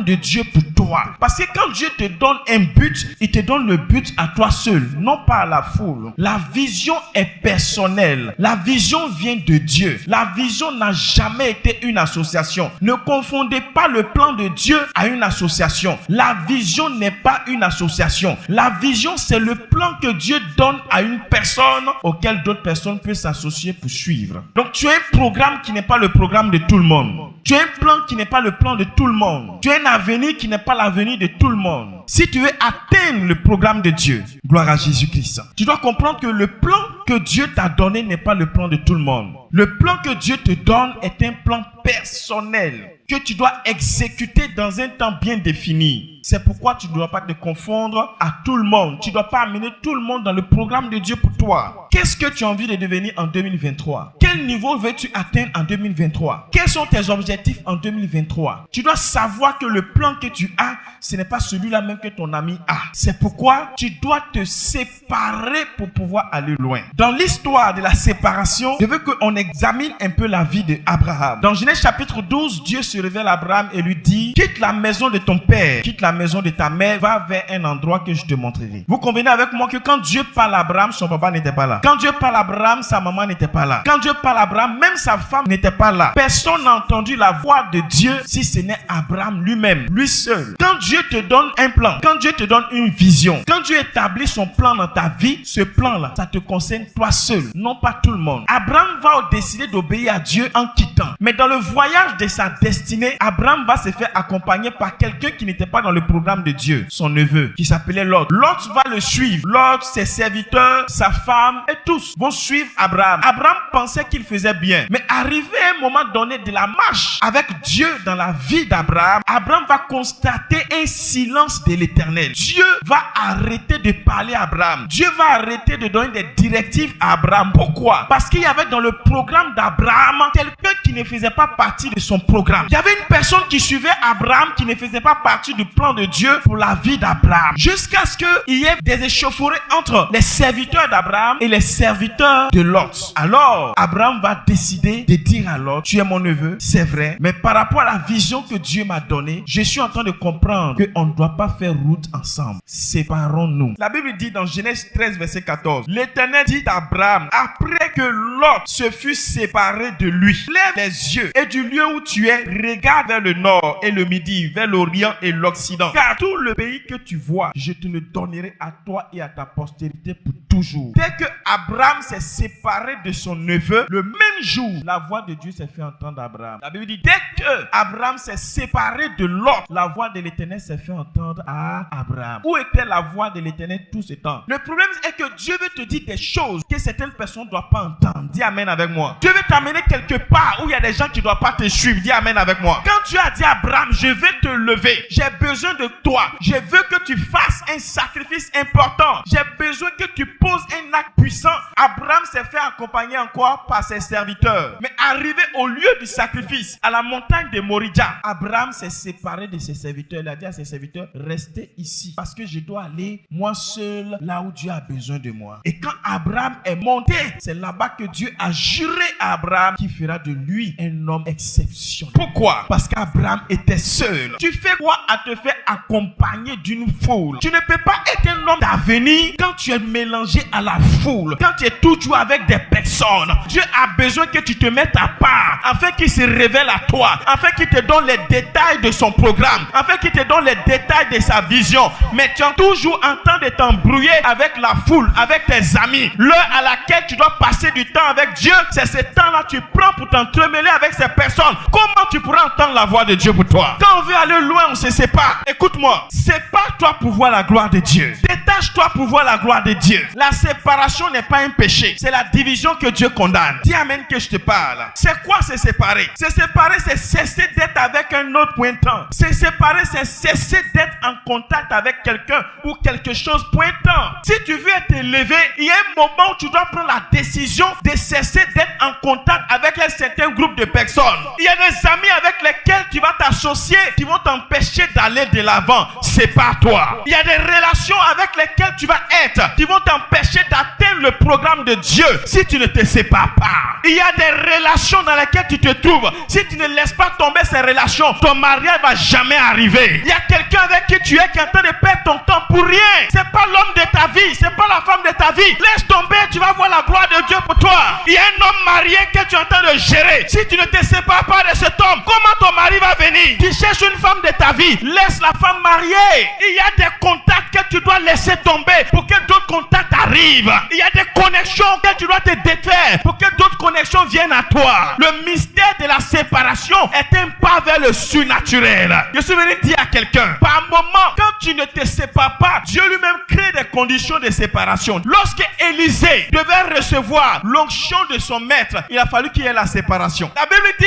de Dieu pour toi. Parce que quand Dieu te donne un but, il te donne le but à toi seul, non pas à la foule. La vision est personnelle. La vision vient de Dieu. La vision n'a jamais été une association. Ne confondez pas le plan de Dieu à une association. La vision n'est pas une association. La vision, c'est le plan que Dieu donne à une personne auquel d'autres personnes peuvent s'associer pour suivre. Donc tu as un programme qui n'est pas le programme de tout le monde. Tu as un plan qui n'est pas le plan de tout le monde. Tu as un avenir qui n'est pas l'avenir de tout le monde. Si tu veux atteindre le programme de Dieu, gloire à Jésus-Christ, tu dois comprendre que le plan que Dieu t'a donné n'est pas le plan de tout le monde. Le plan que Dieu te donne est un plan personnel que tu dois exécuter dans un temps bien défini. C'est pourquoi tu ne dois pas te confondre à tout le monde. Tu ne dois pas amener tout le monde dans le programme de Dieu pour toi. Qu'est-ce que tu as envie de devenir en 2023? Quel niveau veux-tu atteindre en 2023? Quels sont tes objectifs en 2023? Tu dois savoir que le plan que tu as, ce n'est pas celui-là même que ton ami a. C'est pourquoi tu dois te séparer pour pouvoir aller loin. Dans l'histoire de la séparation, je veux qu'on examine un peu la vie d'Abraham. Dans Genèse chapitre 12, Dieu se révèle à Abraham et lui dit: quitte la maison de ton père, quitte la maison de ta mère, va vers un endroit que je te montrerai. Vous convenez avec moi que quand Dieu parle à Abraham, son papa n'était pas là. Quand Dieu parle à Abraham, sa maman n'était pas là. Quand Dieu parle à Abraham, même sa femme n'était pas là. Personne n'a entendu la voix de Dieu si ce n'est Abraham lui-même, lui seul. Quand Dieu te donne un plan, quand Dieu te donne une vision, quand Dieu établit son plan dans ta vie, ce plan-là, ça te concerne toi seul, non pas tout le monde. Abraham va décider d'obéir à Dieu en quittant. Mais dans le voyage de sa destinée, Abraham va se faire accompagner par quelqu'un qui n'était pas dans le programme de Dieu, son neveu, qui s'appelait Lot. Lot va le suivre. Lot, ses serviteurs, sa femme et tous vont suivre Abraham. Abraham pensait qu'il faisait bien. Mais arrivé à un moment donné de la marche avec Dieu dans la vie d'Abraham, Abraham va constater un silence de l'Éternel. Dieu va arrêter de parler à Abraham. Dieu va arrêter de donner des directives à Abraham. Pourquoi? Parce qu'il y avait dans le programme d'Abraham quelqu'un qui ne faisait pas partie de son programme. Il y avait une personne qui suivait Abraham qui ne faisait pas partie du plan de Dieu pour la vie d'Abraham. Jusqu'à ce qu'il y ait des échauffourées entre les serviteurs d'Abraham et les serviteurs de Lot. Alors, Abraham va décider de dire à Lot: tu es mon neveu, c'est vrai, mais par rapport à la vision que Dieu m'a donnée, je suis en train de comprendre qu'on ne doit pas faire route ensemble. Séparons-nous. La Bible dit dans Genèse 13, verset 14, l'Éternel dit à Abraham, après que Lot se fut séparé de lui: lève les yeux et du lieu où tu es, regarde vers le nord et le midi, vers l'orient et l'occident. Car tout le pays que tu vois, je te le donnerai à toi et à ta postérité pour toujours. Dès que Abraham s'est séparé de son neveu, le même jour, la voix de Dieu s'est fait entendre à Abraham. La Bible dit, dès que Abraham s'est séparé de Lot, la voix de l'Éternel s'est fait entendre à Abraham. Où était la voix de l'Éternel tout ce temps? Le problème est que Dieu veut te dire des choses que certaines personnes ne doivent pas entendre. Dis amen avec moi. Dieu veut t'amener quelque part où il y a des gens qui ne doivent pas te suivre. Dis amen avec moi. Quand Dieu a dit à Abraham, je vais te lever, j'ai besoin de toi, je veux que tu fasses un sacrifice important, j'ai besoin que tu poses un acte puissant. Abraham s'est fait accompagner encore par ses serviteurs. Mais arrivé au lieu du sacrifice, à la montagne de Moria, Abraham s'est séparé de ses serviteurs. Il a dit à ses serviteurs, restez ici parce que je dois aller moi seul là où Dieu a besoin de moi. Et quand Abraham est monté, c'est là-bas que Dieu a juré à Abraham qu'il fera de lui un homme exceptionnel. Pourquoi? Parce qu'Abraham était seul. Tu fais quoi à te faire accompagner d'une foule? Tu ne peux pas être un homme d'avenir quand tu es mélangé à la foule, quand tu es toujours avec des personnes. Dieu a besoin que tu te mettes à part afin qu'il se révèle à toi, afin qu'il te donne les détails de son programme, afin qu'il te donne les détails de sa vision. Mais tu es toujours en train de t'embrouiller avec la foule, avec tes amis. L'heure à laquelle tu dois passer du temps avec Dieu, c'est ce temps-là que tu prends pour t'entremêler avec ces personnes. Comment tu pourras entendre la voix de Dieu pour toi? Quand on veut aller loin, on se sépare. Écoute-moi, sépare-toi pour voir la gloire de Dieu. Détache-toi pour voir la gloire de Dieu. La séparation n'est pas un péché, c'est la division que Dieu condamne. Dis amen que je te parle. C'est quoi se séparer? Se séparer, c'est cesser d'être avec un autre pointant. Se séparer, c'est cesser d'être en contact avec quelqu'un ou quelque chose pointant. Si tu veux être élevé, il y a un moment où tu dois prendre la décision de cesser d'être en contact avec un certain groupe de personnes. Il y a des amis avec lesquels tu vas t'associer qui vont t'empêcher d'aller de l'avant. C'est pas toi. Il y a des relations avec lesquelles tu vas être qui vont t'empêcher d'atteindre le programme de Dieu si tu ne te sépares pas. Il y a des relations dans lesquelles tu te trouves. Si tu ne laisses pas tomber ces relations, ton mariage va jamais arriver. Il y a quelqu'un avec qui tu es qui est en train de perdre ton temps pour rien. C'est pas l'homme de ta vie, c'est pas la femme de ta vie. Laisse tomber, tu vas voir la gloire de Dieu pour toi. Il y a un homme marié que tu es en train de gérer. Si tu ne te sépares pas de cet homme, comment ton mari va venir? Tu cherches une femme de ta vie, laisse la femme mariée. Il y a des contacts que tu dois laisser tomber pour que d'autres contacts arrivent. Il y a des connexions que tu dois te défaire pour que d'autres connexions viennent à toi. Le mystère de la séparation est un pas vers le surnaturel. Je suis venu dire à quelqu'un, par moment, quand tu ne te sépares pas, Dieu lui-même crée des conditions de séparation. Lorsque Élisée devait recevoir l'onction de son maître, il a fallu qu'il y ait la séparation. La Bible dit